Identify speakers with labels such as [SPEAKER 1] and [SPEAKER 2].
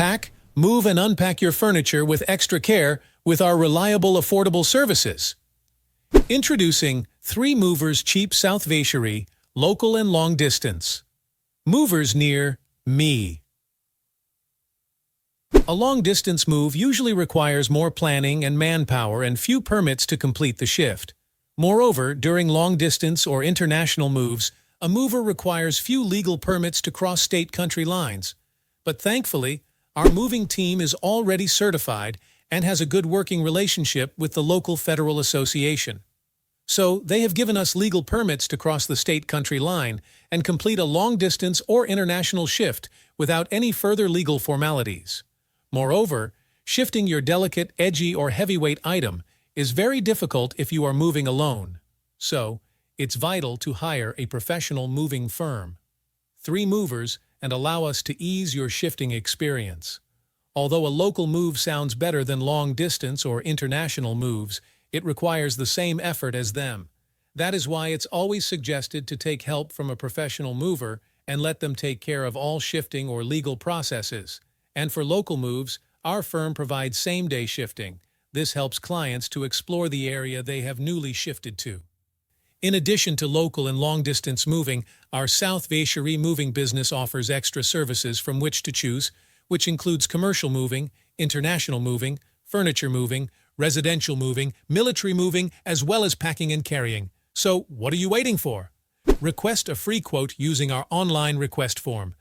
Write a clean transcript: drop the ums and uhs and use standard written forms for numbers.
[SPEAKER 1] Pack, move and unpack your furniture with extra care with our reliable, affordable services. Introducing 3 Movers Cheap South Vacherie, local and long distance. Movers near me. A long-distance move usually requires more planning and manpower and few permits to complete the shift. Moreover, during long-distance or international moves, a mover requires few legal permits to cross state country lines. But thankfully, our moving team is already certified and has a good working relationship with the local federal association. So, they have given us legal permits to cross the state-country line and complete a long-distance or international shift without any further legal formalities. Moreover, shifting your delicate, edgy, or heavyweight item is very difficult if you are moving alone. So, it's vital to hire a professional moving firm. 3 movers and allow us to ease your shifting experience. Although a local move sounds better than long-distance or international moves, it requires the same effort as them. That is why it's always suggested to take help from a professional mover and let them take care of all shifting or legal processes. And for local moves, our firm provides same-day shifting. This helps clients to explore the area they have newly shifted to. In addition to local and long-distance moving, our South Vacherie moving business offers extra services from which to choose, which includes commercial moving, international moving, furniture moving, residential moving, military moving, as well as packing and carrying. So, what are you waiting for? Request a free quote using our online request form.